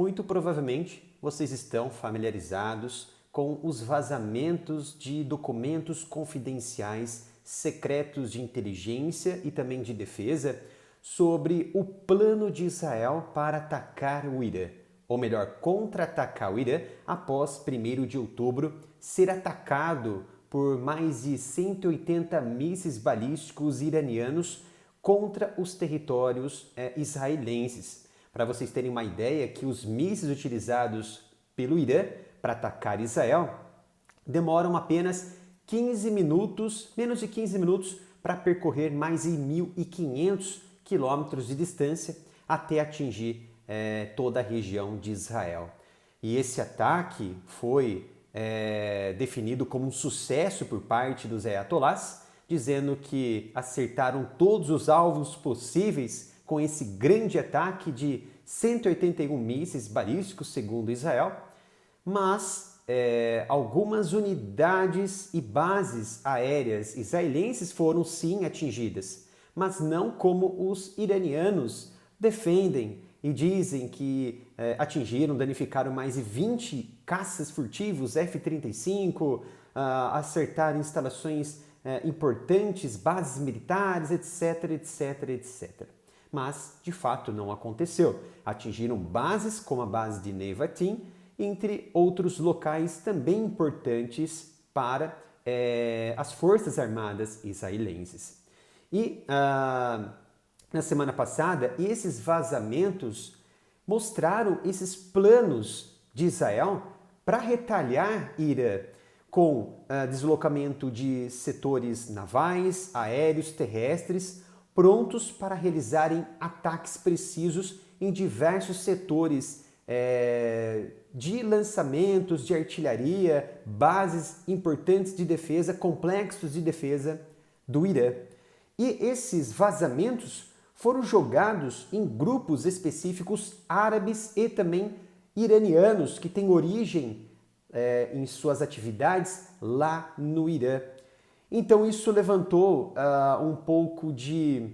Muito provavelmente vocês estão familiarizados com os vazamentos de documentos confidenciais secretos de inteligência e também de defesa sobre o plano de Israel para atacar o Irã, ou melhor, contra-atacar o Irã após 1º de outubro ser atacado por mais de 180 mísseis balísticos iranianos contra os territórios israelenses. Para vocês terem uma ideia, que os mísseis utilizados pelo Irã para atacar Israel demoram apenas 15 minutos, menos de 15 minutos, para percorrer mais de 1.500 quilômetros de distância até atingir toda a região de Israel. E esse ataque foi definido como um sucesso por parte dos ayatollahs, dizendo que acertaram todos os alvos possíveis com esse grande ataque de 181 mísseis balísticos, segundo Israel, mas algumas unidades e bases aéreas israelenses foram sim atingidas, mas não como os iranianos defendem e dizem que atingiram, danificaram mais de 20 caças furtivos F-35, acertaram instalações importantes, bases militares, etc, etc, etc. Mas, de fato, não aconteceu. Atingiram bases como a base de Nevatim, entre outros locais também importantes para as Forças Armadas israelenses. E na semana passada, esses vazamentos mostraram esses planos de Israel para retalhar Irã com deslocamento de setores navais, aéreos, terrestres, prontos para realizarem ataques precisos em diversos setores de lançamentos de artilharia, bases importantes de defesa, complexos de defesa do Irã. E esses vazamentos foram jogados em grupos específicos árabes e também iranianos que têm origem em suas atividades lá no Irã. Então isso levantou um pouco de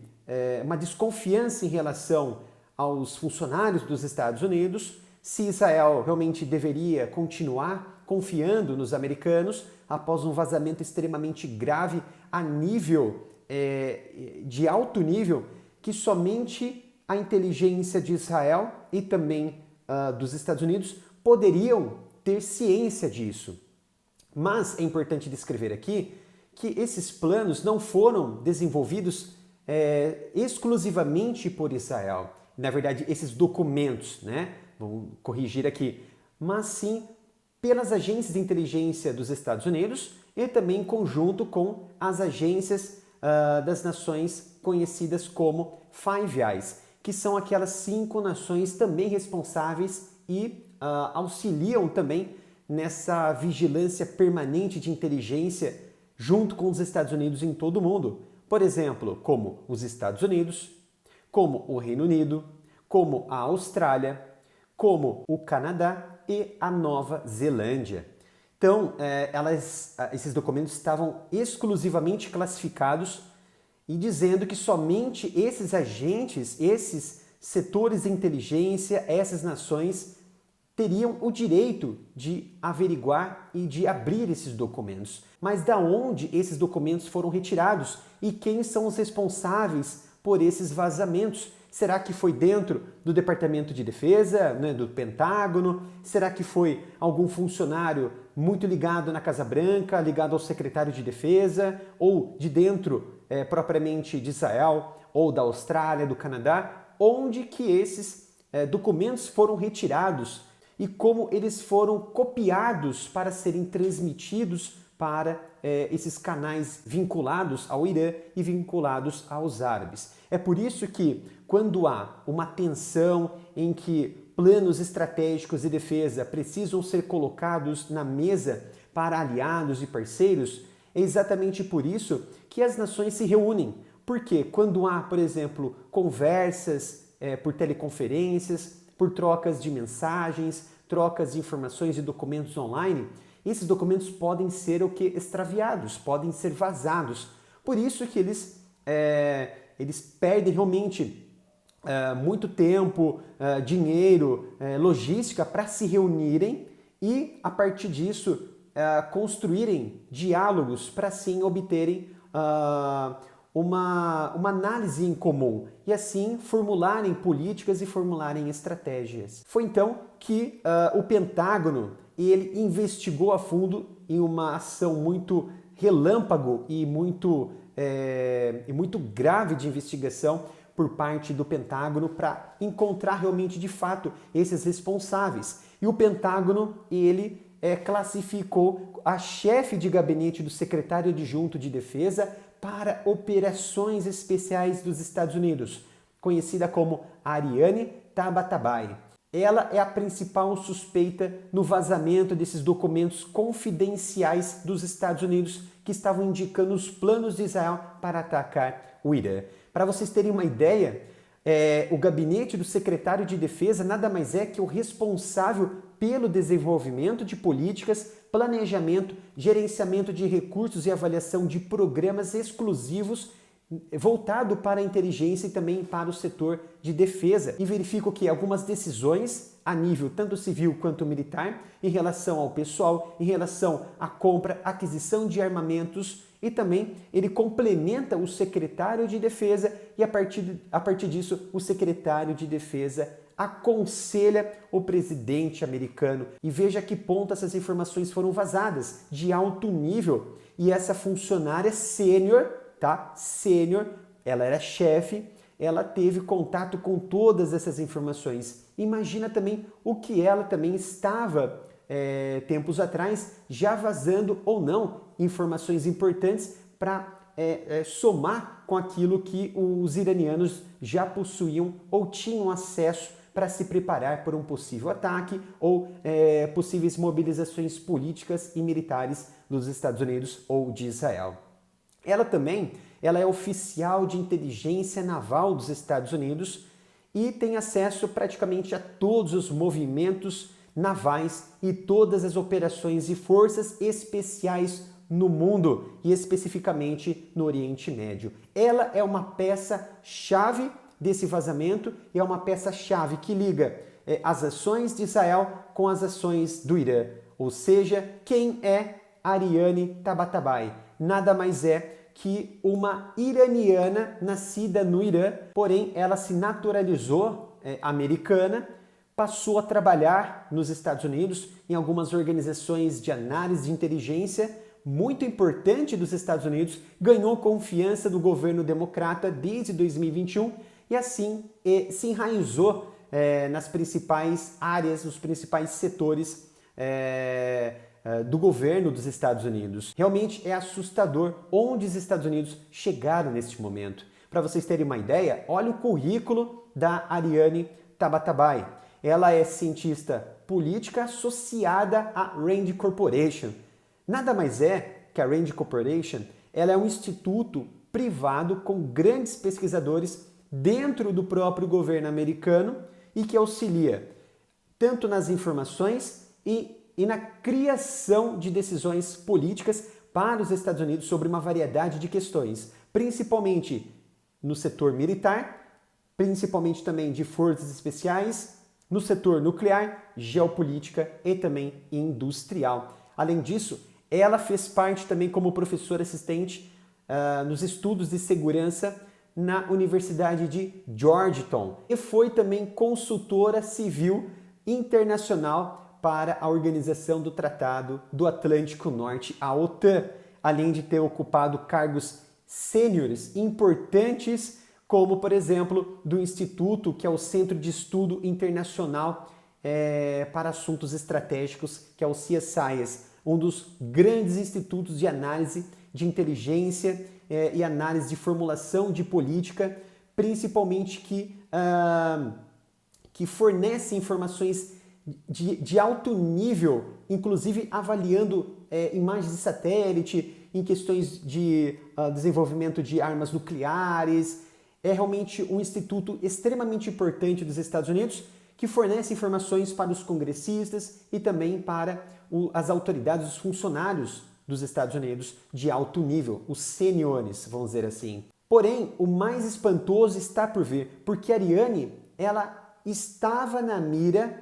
uma desconfiança em relação aos funcionários dos Estados Unidos, se Israel realmente deveria continuar confiando nos americanos após um vazamento extremamente grave a nível de alto nível, que somente a inteligência de Israel e também dos Estados Unidos poderiam ter ciência disso. Mas é importante descrever aqui que esses planos não foram desenvolvidos exclusivamente por Israel. Na verdade, esses documentos, né? Vamos corrigir aqui, mas sim pelas agências de inteligência dos Estados Unidos e também em conjunto com as agências das nações conhecidas como Five Eyes, que são aquelas 5 nações também responsáveis e auxiliam também nessa vigilância permanente de inteligência junto com os Estados Unidos em todo o mundo. Por exemplo, como os Estados Unidos, como o Reino Unido, como a Austrália, como o Canadá e a Nova Zelândia. Então, esses documentos estavam exclusivamente classificados e dizendo que somente esses agentes, esses setores de inteligência, essas nações teriam o direito de averiguar e de abrir esses documentos. Mas da onde esses documentos foram retirados e quem são os responsáveis por esses vazamentos? Será que foi dentro do Departamento de Defesa, né, do Pentágono? Será que foi algum funcionário muito ligado na Casa Branca, ligado ao secretário de Defesa, ou de dentro propriamente de Israel, ou da Austrália, do Canadá? Onde que esses documentos foram retirados e como eles foram copiados para serem transmitidos para esses canais vinculados ao Irã e vinculados aos árabes. É por isso que, quando há uma tensão em que planos estratégicos de defesa precisam ser colocados na mesa para aliados e parceiros, é exatamente por isso que as nações se reúnem. Porque quando há, por exemplo, conversas por teleconferências, por trocas de mensagens, trocas de informações e documentos online, esses documentos podem ser extraviados, podem ser vazados. Por isso que eles perdem realmente muito tempo, dinheiro, logística para se reunirem e, a partir disso, construírem diálogos para assim obterem uma análise em comum e assim formularem políticas e formularem estratégias. Foi então que o Pentágono ele investigou a fundo em uma ação muito relâmpago e muito grave de investigação por parte do Pentágono para encontrar realmente de fato esses responsáveis. E o Pentágono ele classificou a chefe de gabinete do secretário adjunto de defesa para operações especiais dos Estados Unidos, conhecida como Ariane Tabatabai. Ela é a principal suspeita no vazamento desses documentos confidenciais dos Estados Unidos que estavam indicando os planos de Israel para atacar o Irã. Para vocês terem uma ideia, o gabinete do secretário de defesa nada mais é que o responsável pelo desenvolvimento de políticas, planejamento, gerenciamento de recursos e avaliação de programas exclusivos voltado para a inteligência e também para o setor de defesa. E verifico que algumas decisões a nível tanto civil quanto militar em relação ao pessoal, em relação à compra, aquisição de armamentos e também ele complementa o secretário de defesa e a partir disso o secretário de defesa aconselha o presidente americano. E veja a que ponto essas informações foram vazadas, de alto nível. E essa funcionária sênior, tá? Sênior, ela era chefe, ela teve contato com todas essas informações. Imagina também o que ela também estava, tempos atrás, já vazando ou não informações importantes para somar com aquilo que os iranianos já possuíam ou tinham acesso para se preparar por um possível ataque ou possíveis mobilizações políticas e militares dos Estados Unidos ou de Israel. Ela é oficial de inteligência naval dos Estados Unidos e tem acesso praticamente a todos os movimentos navais e todas as operações e forças especiais no mundo e especificamente no Oriente Médio. Ela é uma peça-chave desse vazamento e é uma peça-chave que liga as ações de Israel com as ações do Irã. Ou seja, quem é Ariane Tabatabai? Nada mais é que uma iraniana nascida no Irã, porém ela se naturalizou americana, passou a trabalhar nos Estados Unidos em algumas organizações de análise de inteligência muito importante dos Estados Unidos, ganhou confiança do governo democrata desde 2021 e assim se enraizou nas principais áreas, nos principais setores do governo dos Estados Unidos. Realmente é assustador onde os Estados Unidos chegaram neste momento. Para vocês terem uma ideia, olha o currículo da Ariane Tabatabai. Ela é cientista política associada à Rand Corporation. Nada mais é que a Rand Corporation, ela é um instituto privado com grandes pesquisadores dentro do próprio governo americano e que auxilia tanto nas informações e na criação de decisões políticas para os Estados Unidos sobre uma variedade de questões, principalmente no setor militar, principalmente também de forças especiais, no setor nuclear, geopolítica e também industrial. Além disso, ela fez parte também como professora assistente nos estudos de segurança na Universidade de Georgetown e foi também consultora civil internacional para a Organização do Tratado do Atlântico Norte, a OTAN, além de ter ocupado cargos sêniores importantes, como, por exemplo, do Instituto, que é o Centro de Estudo Internacional para Assuntos Estratégicos, que é o CSIS, um dos grandes institutos de análise de inteligência e análise de formulação de política, principalmente que fornece informações de alto nível, inclusive avaliando imagens de satélite, em questões de desenvolvimento de armas nucleares. É realmente um instituto extremamente importante dos Estados Unidos que fornece informações para os congressistas e também para as autoridades, os funcionários dos Estados Unidos de alto nível, os seniores, vamos dizer assim. Porém, o mais espantoso está por vir, porque a Ariane, ela estava na mira,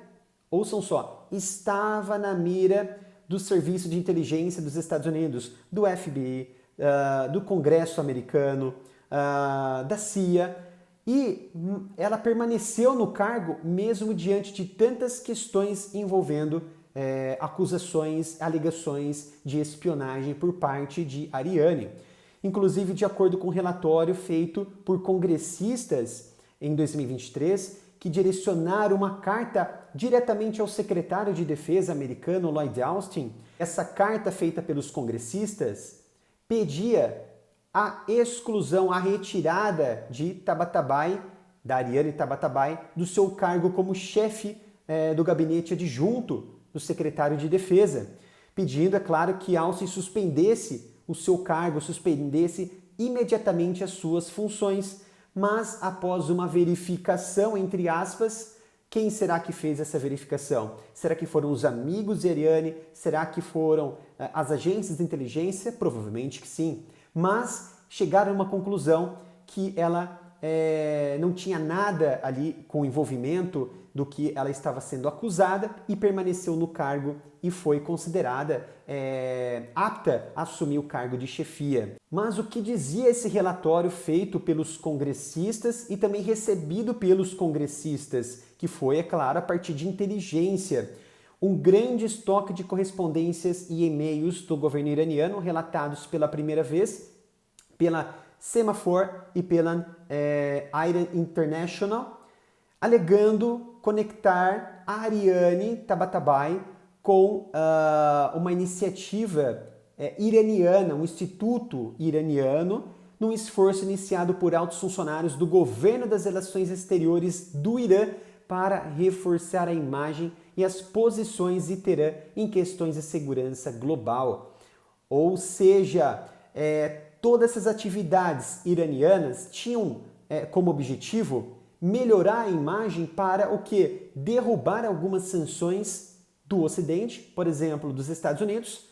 ouçam só, estava na mira do Serviço de Inteligência dos Estados Unidos, do FBI, do Congresso americano, da CIA, e ela permaneceu no cargo mesmo diante de tantas questões envolvendo acusações, alegações de espionagem por parte de Ariane. Inclusive, de acordo com um relatório feito por congressistas em 2023, que direcionaram uma carta diretamente ao secretário de Defesa americano, Lloyd Austin. Essa carta feita pelos congressistas pedia a exclusão, a retirada de Tabatabai, da Ariane Tabatabai, do seu cargo como chefe do gabinete adjunto do secretário de Defesa, pedindo, é claro, que Austin suspendesse o seu cargo, suspendesse imediatamente as suas funções, mas após uma verificação, entre aspas, quem será que fez essa verificação? Será que foram os amigos de Ariane? Será que foram as agências de inteligência? Provavelmente que sim, mas chegaram a uma conclusão que ela não tinha nada ali com envolvimento do que ela estava sendo acusada e permaneceu no cargo e foi considerada apta a assumir o cargo de chefia. Mas o que dizia esse relatório feito pelos congressistas e também recebido pelos congressistas, que foi, é claro, a partir de inteligência, um grande estoque de correspondências e e-mails do governo iraniano relatados pela primeira vez pela Semafor e pela Iran International, alegando conectar a Ariane Tabatabai com uma iniciativa iraniana, um instituto iraniano, num esforço iniciado por altos funcionários do governo das relações exteriores do Irã para reforçar a imagem e as posições de Teherã em questões de segurança global. Ou seja, todas essas atividades iranianas tinham como objetivo melhorar a imagem para o quê? Derrubar algumas sanções do Ocidente, por exemplo, dos Estados Unidos,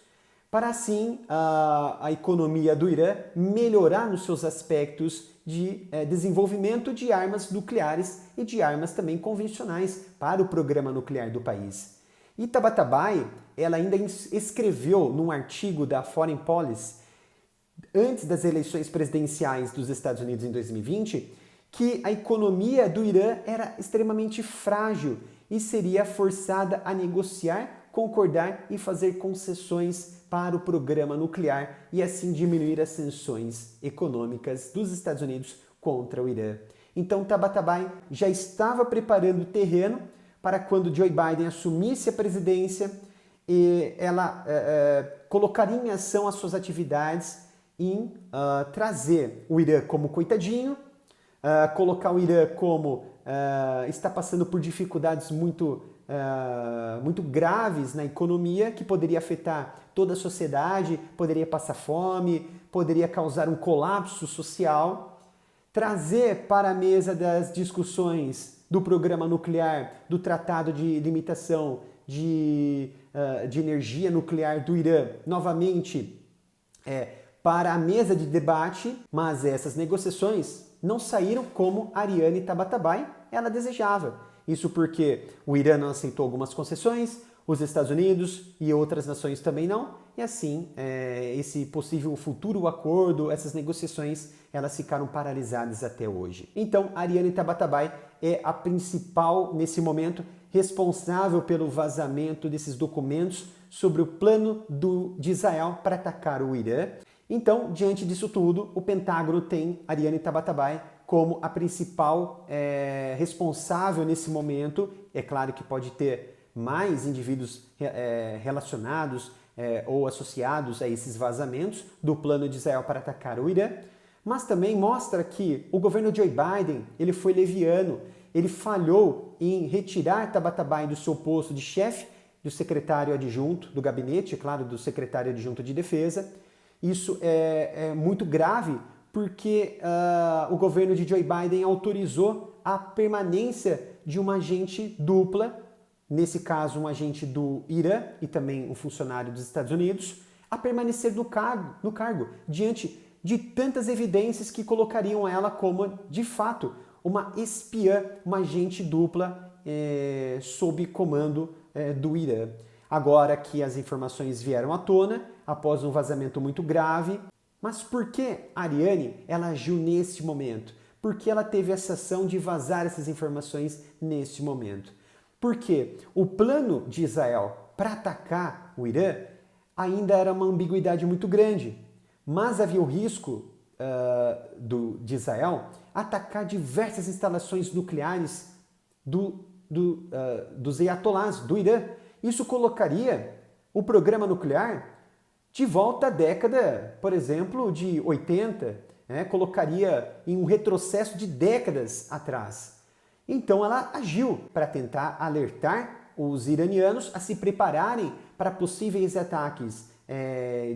para assim a economia do Irã melhorar nos seus aspectos de desenvolvimento de armas nucleares e de armas também convencionais para o programa nuclear do país. E Tabatabai, ela ainda escreveu num artigo da Foreign Policy, antes das eleições presidenciais dos Estados Unidos em 2020, que a economia do Irã era extremamente frágil e seria forçada a negociar, concordar e fazer concessões para o programa nuclear e assim diminuir as sanções econômicas dos Estados Unidos contra o Irã. Então Tabatabai já estava preparando o terreno para quando Joe Biden assumisse a presidência, e ela colocaria em ação as suas atividades em trazer o Irã como coitadinho, colocar o Irã como está passando por dificuldades muito graves na economia, que poderia afetar toda a sociedade, poderia passar fome, poderia causar um colapso social, trazer para a mesa das discussões do programa nuclear, do Tratado de Limitação de Energia Nuclear do Irã, novamente para a mesa de debate, mas essas negociações não saíram como Ariane Tabatabai ela desejava. Isso porque o Irã não aceitou algumas concessões, os Estados Unidos e outras nações também não, e assim esse possível futuro acordo, essas negociações, elas ficaram paralisadas até hoje. Então, Ariane Tabatabai é a principal, nesse momento, responsável pelo vazamento desses documentos sobre o plano de Israel para atacar o Irã. Então, diante disso tudo, o Pentágono tem Ariane Tabatabai como a principal responsável nesse momento. É claro que pode ter mais indivíduos relacionados ou associados a esses vazamentos do plano de Israel para atacar o Irã, mas também mostra que o governo de Joe Biden ele foi leviano, ele falhou em retirar Tabatabai do seu posto de chefe do secretário adjunto do gabinete, é claro, do secretário adjunto de defesa. Isso é muito grave porque o governo de Joe Biden autorizou a permanência de uma agente dupla, nesse caso um agente do Irã e também um funcionário dos Estados Unidos, a permanecer no cargo diante de tantas evidências que colocariam ela como, de fato, uma espiã, uma agente dupla sob comando do Irã. Agora que as informações vieram à tona, após um vazamento muito grave, mas por que a Ariane ela agiu nesse momento? Por que ela teve essa ação de vazar essas informações nesse momento? Porque o plano de Israel para atacar o Irã ainda era uma ambiguidade muito grande, mas havia o risco de Israel atacar diversas instalações nucleares dos ayatolás, do Irã. Isso colocaria o programa nuclear de volta à década, por exemplo, de 80, colocaria em um retrocesso de décadas atrás. Então ela agiu para tentar alertar os iranianos a se prepararem para possíveis ataques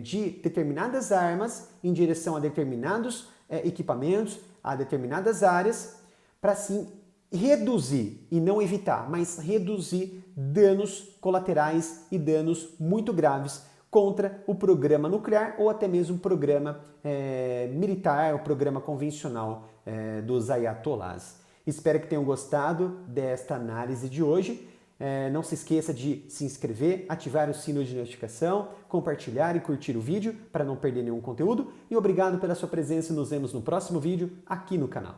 de determinadas armas em direção a determinados equipamentos, a determinadas áreas, para assim reduzir, e não evitar, mas reduzir danos colaterais e danos muito graves contra o programa nuclear ou até mesmo o programa militar, o programa convencional dos ayatolás. Espero que tenham gostado desta análise de hoje. Não se esqueça de se inscrever, ativar o sino de notificação, compartilhar e curtir o vídeo para não perder nenhum conteúdo. E obrigado pela sua presença. Nos vemos no próximo vídeo aqui no canal.